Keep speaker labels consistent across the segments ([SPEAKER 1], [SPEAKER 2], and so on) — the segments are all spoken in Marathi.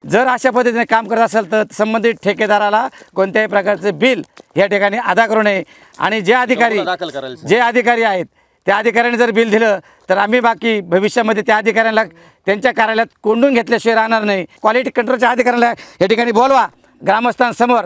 [SPEAKER 1] जर अशा पद्धतीने काम करत असेल तर संबंधित ठेकेदाराला कोणत्याही प्रकारचे बिल या ठिकाणी अदा करू नये आणि जे अधिकारी आहेत त्या अधिकाऱ्यांनी जर बिल दिलं तर आम्ही बाकी भविष्यामध्ये त्या अधिकाऱ्यांना त्यांच्या कार्यालयात कोंडून घेतल्याशिवाय राहणार नाही। क्वालिटी कंट्रोलच्या अधिकाऱ्याला या ठिकाणी बोलवा ग्रामस्थांसमोर,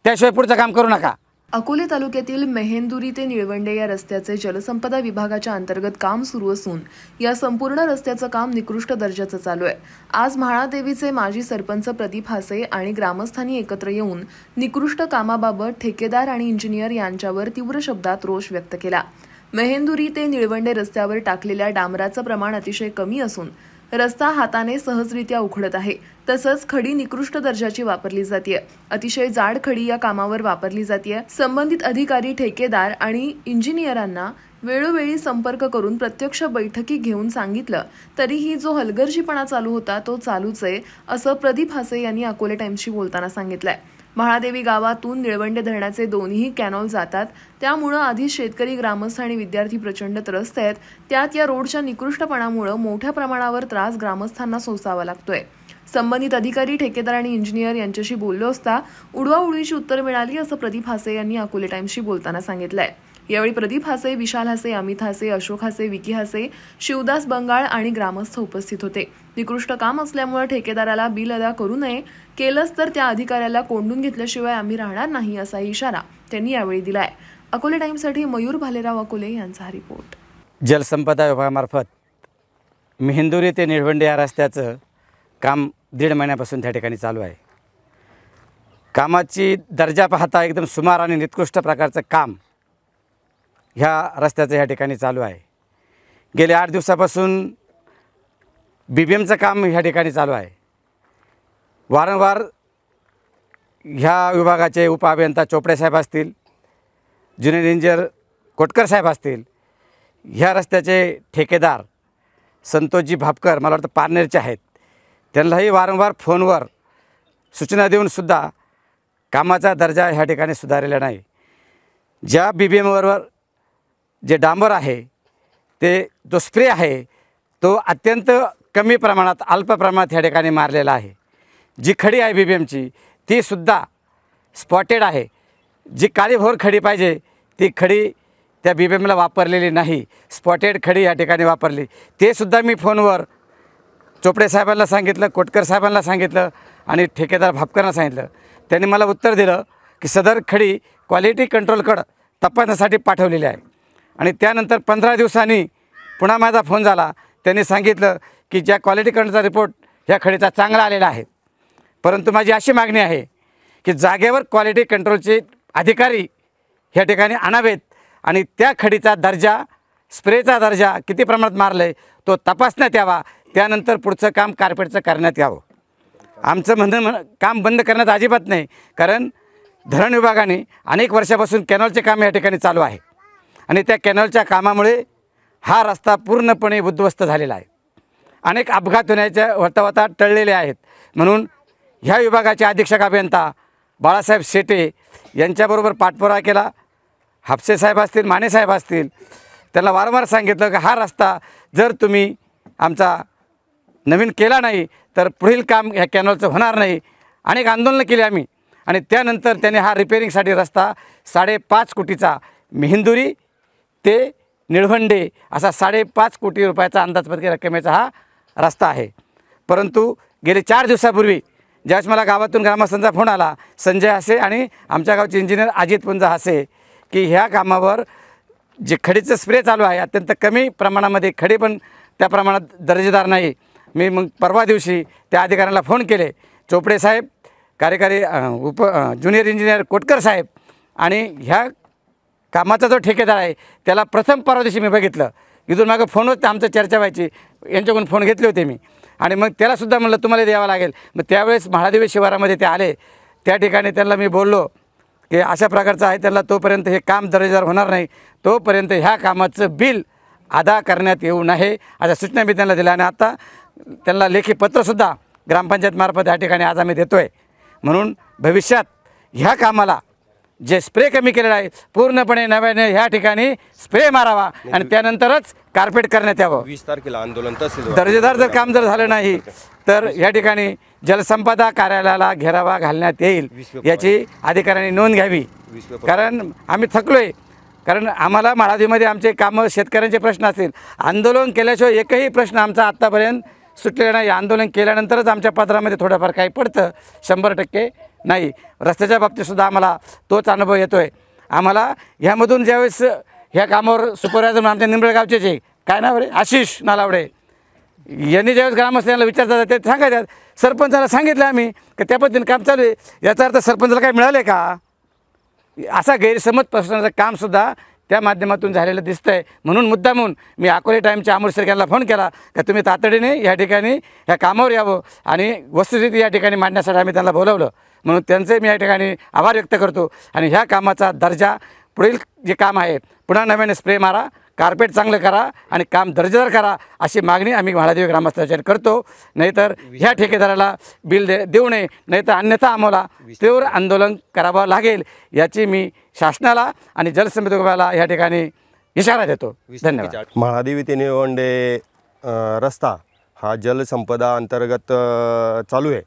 [SPEAKER 1] त्याशिवाय पुढचं काम करू नका।
[SPEAKER 2] अकोले तालुक्यातील मेहेंदुरी ते निळवंडे या रस्त्याचे जलसंपदा विभागाच्या अंतर्गत काम सुरू असून या संपूर्ण रस्त्याचं काम निकृष्ट दर्जाचं चालू आहे। आज म्हाळादेवीचे माजी सरपंच प्रदीप हासे आणि ग्रामस्थांनी एकत्र येऊन निकृष्ट कामाबाबत ठेकेदार आणि इंजिनियर यांच्यावर तीव्र शब्दात रोष व्यक्त केला। मेहेंदुरी ते निळवंडे रस्त्यावर टाकलेल्या डांबराचं प्रमाण अतिशय कमी असून रस्ता हाताने सहजरित्या उखडत आहे। तसंच खडी निकृष्ट दर्जाची वापरली जाते। अतिशय जाड खडी या कामावर वापरली जाते। संबंधित अधिकारी, ठेकेदार आणि इंजिनियरांना वेळोवेळी संपर्क करून प्रत्यक्ष बैठकी घेऊन सांगितलं तरीही जो हलगर्जीपणा चालू होता तो चालूच आहे, असं प्रदीप हासे यांनी अकोले टाइम्सशी बोलताना सांगितलंय। म्हाळादेवी गावातून निळवंडे धरणाचे दोन्ही कॅनॉल जातात, त्यामुळे आधीच शेतकरी, ग्रामस्थ आणि विद्यार्थी प्रचंड त्रस्त आहेत। त्यात या रोडच्या निकृष्टपणामुळे मोठ्या प्रमाणावर त्रास ग्रामस्थांना सोसावा लागतोय। संबंधित अधिकारी, ठेकेदार आणि इंजिनियर यांच्याशी बोललो असता उडवाउडवीची उत्तर मिळाली, असं प्रदीप हासे यांनी अकोले टाइम्सशी बोलताना सांगितलंय। यावेळी प्रदीप हासे, विशाल हासे, अमित हासे, अशोक हासे, विकी हासे, शिवदास बंगाळ आणि ग्रामस्थ उपस्थित होते। निकृष्ट काम असल्यामुळे ठेकेदाराला बिल अदा करू नये, केलंच तर त्या अधिकाऱ्याला कोंडून घेतल्याशिवाय आम्ही राहणार नाही, असा इशारा त्यांनी यावेळी दिलाय। अकोले टाइम्ससाठी मयूर भालेराव अकोले यांचा रिपोर्ट।
[SPEAKER 1] जलसंपदा विभागामार्फत मेहेंदुरी ते निळवंडे या रस्त्याचं काम 1.5 महिन्यापासून त्या ठिकाणी चालू आहे। कामाची दर्जा पाहता एकदम सुमार आणि निकृष्ट प्रकारचं काम ह्या रस्त्याचं ह्या ठिकाणी चालू आहे। गेल्या 8 दिवसापासून BBMचं काम ह्या ठिकाणी चालू आहे। वारंवार ह्या विभागाचे उपअभियंता चोपडे साहेब असतील, ज्युनियर इंजिनियर कोटकर साहेब असतील, ह्या रस्त्याचे ठेकेदार संतोषजी भापकर मला वाटतं पारनेरचे आहेत, त्यांनाही वारंवार फोनवर सूचना देऊनसुद्धा कामाचा दर्जा ह्या ठिकाणी सुधारलेला नाही। ज्या BBMवर जे डांबर आहे ते जो स्प्रे आहे तो अत्यंत कमी प्रमाणात, अल्प प्रमाणात ह्या ठिकाणी मारलेला आहे। जी खडी आहे BBMची तीसुद्धा स्पॉटेड आहे। जी काळीभोर खडी पाहिजे ती खडी त्या BBMला वापरलेली नाही, स्पॉटेड खडी या ठिकाणी वापरली। ते सुद्धा मी फोनवर चोपडे साहेबांना सांगितलं, कोटकर साहेबांना सांगितलं आणि ठेकेदार भापकरांना सांगितलं। त्यांनी मला उत्तर दिलं की सदर खडी क्वालिटी कंट्रोलकडं तपासण्यासाठी पाठवलेली आहे। आणि त्यानंतर 15 दिवसांनी पुन्हा माझा फोन झाला, त्यांनी सांगितलं की ज्या क्वालिटी कंट्रोलचा रिपोर्ट ह्या खडीचा चांगला आलेला आहे, परंतु माझी अशी मागणी आहे की जागेवर क्वालिटी कंट्रोलचे अधिकारी ह्या ठिकाणी आणावेत आणि त्या खडीचा दर्जा, स्प्रेचा दर्जा किती प्रमाणात मारलं आहे तो तपासण्यात यावा। त्यानंतर पुढचं काम कार्पेटचं करण्यात यावं। आमचं म्हणणं काम बंद करण्यात अजिबात नाही, कारण धरण विभागाने अनेक वर्षापासून कॅनॉलचे काम या ठिकाणी चालू आहे आणि त्या कॅनॉलच्या कामामुळे हा रस्ता पूर्णपणे उद्ध्वस्त झालेला आहे। अनेक अपघात होण्याच्या होता टळलेले आहेत। म्हणून ह्या विभागाचे अधीक्षक अभियंता बाळासाहेब शेटे यांच्याबरोबर पाठपुरावा केला। हापसे साहेब असतील, माने साहेब असतील, त्यांना वारंवार सांगितलं की हा रस्ता जर तुम्ही आमचा नवीन केला नाही तर पुढील काम ह्या कॅनॉलचं होणार नाही। अनेक आंदोलनं केली आम्ही आणि त्यानंतर त्यांनी हा रिपेअरिंगसाठी रस्ता 5.5 कोटीचा मेहेंदुरी ते निळवंडे असा 5.5 कोटी रुपयाचा अंदाजपत्रक रकमेचा हा रस्ता आहे। परंतु गेले 4 दिवसापूर्वी ज्यावेळेस मला गावातून ग्रामस्थांचा फोन आला, संजय हासे आणि आमच्या गावचे इंजिनियर अजित पुंजा हासे, की ह्या कामावर जे खडीचं स्प्रे चालू आहे अत्यंत कमी प्रमाणामध्ये, खडी पण त्या प्रमाणात दर्जेदार नाही। मी मग परवा दिवशी त्या अधिकाऱ्यांना फोन केले, चोपडे साहेब, कार्यकारी ज्युनियर इंजिनियर कोटकर साहेब आणि ह्या कामाचा जो ठेकेदार आहे त्याला प्रथम परवा दिवशी मी बघितलं। इथून मागं फोनवर आमचं चर्चा व्हायची, यांच्याकडून फोन घेतले होते मी आणि मग त्यालासुद्धा म्हणलं तुम्हाला द्यावं लागेल। मग त्यावेळेस म्हाळादेवी शिवारामध्ये ते आले, त्या ठिकाणी त्यांना मी बोललो की अशा प्रकारचं आहे, त्यांना तोपर्यंत हे काम दर्जेदार होणार नाही, तोपर्यंत ह्या कामाचं बिल अदा करण्यात येऊ नये अशा सूचना मी त्यांना दिल्या आणि आता त्यांना लेखी पत्रसुद्धा ग्रामपंचायतमार्फत या ठिकाणी आज आम्ही देतो आहे। म्हणून भविष्यात ह्या कामाला जे स्प्रे कमी केलेला आहे पूर्णपणे नव्याने ह्या ठिकाणी स्प्रे मारावा आणि त्यानंतरच कार्पेट करण्यात यावं।
[SPEAKER 3] 20 तारखेला आंदोलन तसेच
[SPEAKER 1] दर्जेदार जर काम जर झालं नाही तर या ठिकाणी जलसंपदा कार्यालयाला घेरावा घालण्यात येईल याची अधिकाऱ्यांनी नोंद घ्यावी. कारण आम्ही थकलो आहे. कारण आम्हाला म्हाळादेवीमध्ये आमचे कामं शेतकऱ्यांचे प्रश्न असतील, आंदोलन केल्याशिवाय एकही प्रश्न आमचा आत्तापर्यंत सुटलेला नाही. आंदोलन केल्यानंतरच आमच्या पदरामध्ये थोडंफार काही पडतं, 100% नाही. रस्त्याच्या बाबतीतसुद्धा आम्हाला तोच अनुभव येतो आहे. आम्हाला ह्यामधून ज्यावेळेस ह्या कामावर सुपरवायझर आमच्या निंबळगावचेच आहे, काय नाव रे, आशिष नालावडे यांनी ज्यावेळेस ग्रामस्थांना विचारतात ते सांगायच्यात सरपंचाला सांगितलं आम्ही की त्या पद्धतीने काम चालू आहे. याचा अर्थ सरपंचाला काय मिळाले का, असा गैरसमज पसरवण्याचं कामसुद्धा त्या माध्यमातून झालेलं दिसतं आहे. म्हणून मुद्दामून मी अकोले टाईमच्या अमोल शेरकर यांना फोन केला का तुम्ही तातडीने या ठिकाणी ह्या कामावर यावं आणि वस्तुस्थिती या ठिकाणी मांडण्यासाठी आम्ही त्यांना बोलावलं. म्हणून त्यांचे मी या ठिकाणी आभार व्यक्त करतो. आणि ह्या कामाचा दर्जा, पुढील जे काम आहे पुन्हा नव्याने स्प्रे मारा, कार्पेट चांगलं करा आणि काम दर्जेदार करा अशी मागणी आम्ही म्हाळादेवी ग्रामस्थांच्या करतो. नाहीतर ह्या ठेकेदाराला बिल देऊ नये, नाहीतर अन्यथा आम्हाला तीव्र आंदोलन करावं लागेल याची मी शासनाला आणि जलसंपदा विभागाला या ठिकाणी इशारा देतो. धन्यवाद.
[SPEAKER 3] म्हाळादेवी ते निळवंडे रस्ता हा जलसंपदा अंतर्गत चालू आहे.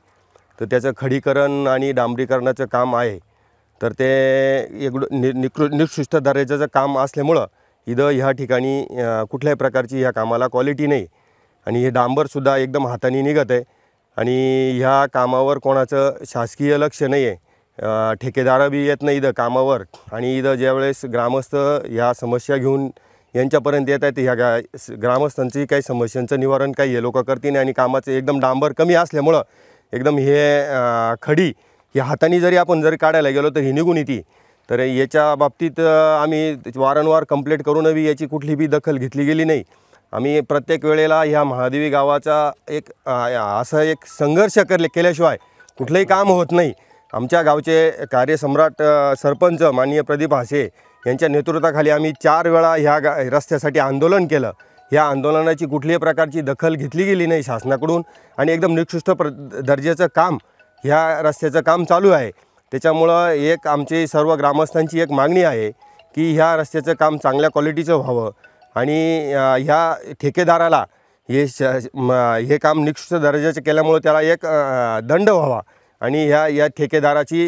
[SPEAKER 3] तर त्याचं खडीकरण आणि डांबरीकरणाचं काम आहे. तर ते निकृष्ट दर्जाचं काम असल्यामुळं इथं ह्या ठिकाणी कुठल्याही प्रकारची ह्या कामाला क्वालिटी नाही. आणि हे डांबरसुद्धा एकदम हाताने निघत आहे. आणि ह्या कामावर कोणाचं शासकीय लक्ष नाही आहे. ठेकेदार बी येत नाही इथं कामावर. आणि इथं ज्यावेळेस ग्रामस्थ ह्या समस्या घेऊन यांच्यापर्यंत येत आहेत, ह्या ग्रामस्थांची काही समस्यांचं निवारण काही हे लोक करतील. आणि कामाचं एकदम डांबर कमी असल्यामुळं एकदम हे खडी ही हाताने जरी काढायला गेलो तर ही निघून येते. तर याच्या बाबतीत आम्ही वारंवार कंप्लेंट करूनही याची कुठली बी दखल घेतली गेली नाही. आम्ही प्रत्येक वेळेला ह्या म्हाळादेवी गावाचा असा एक संघर्ष केल्याशिवाय कुठलंही काम होत नाही. आमच्या गावचे कार्यसम्राट सरपंच माननीय प्रदीप हासे यांच्या नेतृत्वाखाली आम्ही 4 वेळा ह्या रस्त्यासाठी आंदोलन केलं. ह्या आंदोलनाची कुठल्याही प्रकारची दखल घेतली गेली नाही शासनाकडून. आणि एकदम निकृष्ट दर्जाचं काम ह्या रस्त्याचं काम चालू आहे. त्याच्यामुळं एक आमची सर्व ग्रामस्थांची एक मागणी आहे की ह्या रस्त्याचं काम चांगल्या क्वालिटीचं व्हावं. आणि ह्या ठेकेदाराला हे काम निकृष्ट दर्जाचं केल्यामुळं त्याला एक दंड व्हावा. आणि या ठेकेदाराची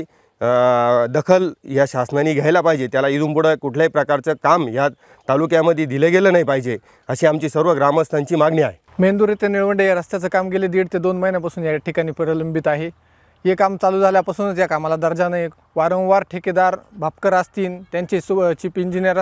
[SPEAKER 3] दखल या शासनाने घ्यायला पाहिजे. त्याला इथून पुढं कुठल्याही प्रकारचं काम ह्या तालुक्यामध्ये दिलं गेलं नाही पाहिजे अशी आमची सर्व ग्रामस्थांची मागणी आहे.
[SPEAKER 4] मेंदुरी ते निळवंडे या रस्त्याचं काम गेले 1.5 ते 2 महिन्यापासून या ठिकाणी प्रलंबित आहे. हे काम चालू झाल्यापासूनच या कामाला दर्जा नाही. वारंवार ठेकेदार भापकर असतील, त्यांचे चीफ इंजिनियर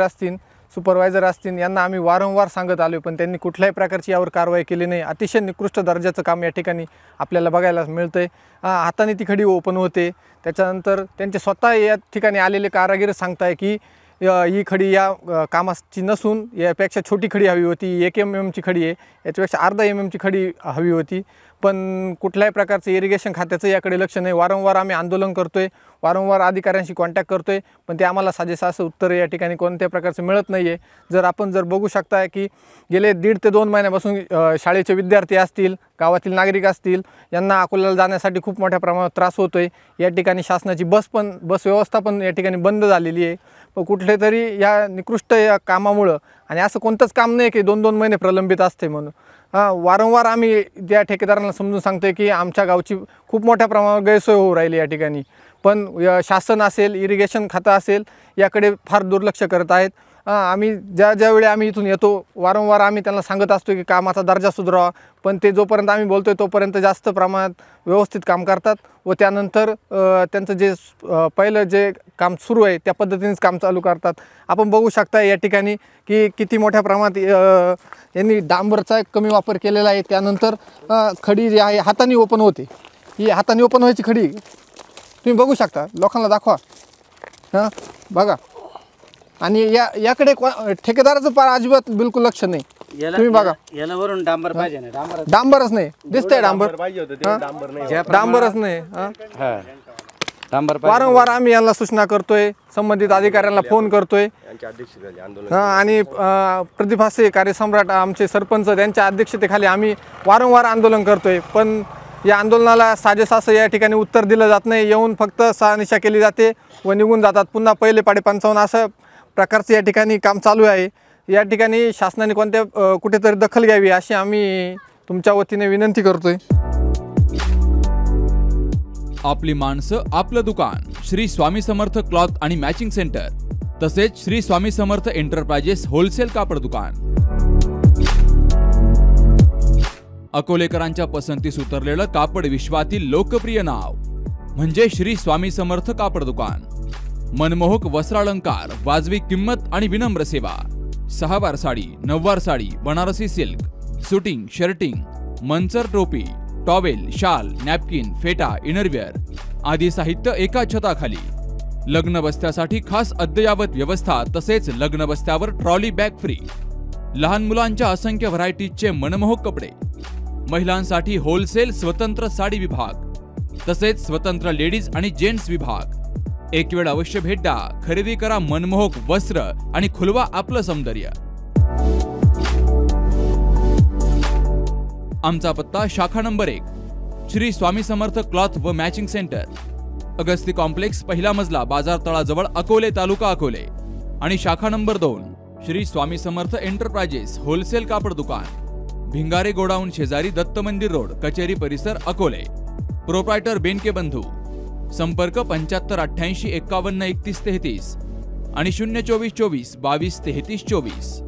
[SPEAKER 4] असतील, सुपरवायझर असतील, यांना आम्ही वारंवार सांगत आलो, पण त्यांनी कुठल्याही प्रकारची यावर कारवाई केली नाही. अतिशय निकृष्ट दर्जाचं काम या ठिकाणी आपल्याला बघायला मिळतं आहे. हाताने ती खडी ओपन होते. त्याच्यानंतर त्यांचे स्वतः या ठिकाणी आलेले कारागीर सांगताय की ही खडी या कामाची नसून यापेक्षा छोटी खडी हवी होती. 1 mm ची खडी आहे, याच्यापेक्षा अर्धा mm ची खडी हवी होती. पण कुठल्याही प्रकारचं इरिगेशन खात्याचं याकडे लक्ष नाही. वारंवार आम्ही आंदोलन करतो आहे, वारंवार अधिकाऱ्यांशी कॉन्टॅक्ट करतो आहे, पण ते आम्हाला साजेसं असं उत्तर या ठिकाणी कोणत्या प्रकारचं मिळत नाही आहे. आपण बघू शकताय की गेले 1.5 ते 2 महिन्यापासून शाळेचे विद्यार्थी असतील, गावातील नागरिक असतील, यांना अकोल्याला जाण्यासाठी खूप मोठ्या प्रमाणात त्रास होतो आहे. या ठिकाणी शासनाची बस व्यवस्था पण या ठिकाणी बंद झालेली आहे. पण कुठले तरी या निकृष्ट या कामामुळं, आणि असं कोणतंच काम नाही की 2-2 महिने प्रलंबित असते म्हणून. वारंवार आम्ही त्या ठेकेदारांना समजून सांगतोय की आमच्या गावची खूप मोठ्या प्रमाणावर गैरसोय होऊ राहिली या ठिकाणी. पण शासन असेल, इरिगेशन खातं असेल, याकडे फार दुर्लक्ष करत आहेत. आम्ही ज्यावेळी आम्ही इथून येतो वारंवार आम्ही त्यांना सांगत असतो की कामाचा दर्जा सुधारावा, पण ते जोपर्यंत आम्ही बोलतोय तोपर्यंत जास्त प्रमाणात व्यवस्थित काम करतात व त्यानंतर त्यांचं जे पहिलं जे काम सुरू आहे त्या पद्धतीनेच काम चालू करतात. आपण बघू शकता या ठिकाणी की किती मोठ्या प्रमाणात यांनी डांबरचा कमी वापर केलेला आहे. त्यानंतर खडी जी आहे हाताने ओपन होते, ही हाताने ओपन व्हायची खडी तुम्ही बघू शकता, लोकांना दाखवा. बघा, आणि याकडे ठेकेदाराचं फार अजिबात बिलकुल लक्ष नाही. तुम्ही बघा,
[SPEAKER 1] याला वरून डांबर पाहिजे ना,
[SPEAKER 4] डांबरच नाही दिसतंय, डांबरच नाही. वारंवार आम्ही यांना सूचना करतोय, संबंधित अधिकाऱ्यांना फोन करतोय. आणि प्रदीप हासे कार्यसम्राट आमचे सरपंच त्यांच्या अध्यक्षतेखाली आम्ही वारंवार आंदोलन करतोय, पण या आंदोलनाला साजेसं असं या ठिकाणी उत्तर दिलं जात नाही. येऊन फक्त शहानिशा केली जाते व निघून जातात. पुन्हा पहिले 55 असं प्रकारचं या ठिकाणी काम चालू आहे. या ठिकाणी शासनाने कुठेतरी दखल घ्यावी अशी आम्ही तुमच्या वतीने विनंती करतोय.
[SPEAKER 5] आपली माणसं आपलं दुकान श्री स्वामी समर्थ क्लॉथ आणि मॅचिंग सेंटर, तसेच श्री स्वामी समर्थ एंटरप्राइजेस होलसेल कापड दुकान. अकोलेकरांच्या पसंतीस उतरलेलं कापड विश्वातील लोकप्रिय नाव म्हणजे श्री स्वामी समर्थ कापड दुकान. मनमोहक वस्त्रालंकार, वाजवी किंमत आणि विनम्र सेवा. 6 वार साडी, 9 वार sari, Banarasi silk, suiting, shirting, Manchar टोपी, टॉवेल, शाल, नॅपकिन, फेटा, इनरवेअर आदी साहित्य एका छताखाली. लग्न बस्त्यासाठी खास अद्ययावत व्यवस्था, तसेच लग्न बस्त्यावर ट्रॉली बॅग फ्री. लहान मुलांच्या असंख्य व्हरायटीजचे मनमोहक कपडे. महिलांसाठी होलसेल स्वतंत्र साडी विभाग, तसेच स्वतंत्र लेडीज आणि जेंट्स विभाग. एक वेळ अवश्य भेट द्या. खरेदी करा मनमोहक वस्त्र आणि खुलवा आपलं सौंदर्य. आमचा पत्ता शाखा नंबर 1 श्री स्वामी समर्थ क्लॉथ व मॅचिंग सेंटर, अगस्ती कॉम्प्लेक्स, पहिला मजला, बाजार तळाजवळ, अकोले, तालुका अकोले. आणि शाखा number 2 Shri Swami Samarth enterprises wholesale कापड दुकान, भिंगारे गोडाऊन शेजारी, दत्त मंदिर रोड, कचेरी परिसर, अकोले. प्रोप्रायटर बेनके बंधू. संपर्क 75 88 51 31 33 आणि 024 24 22 33 24.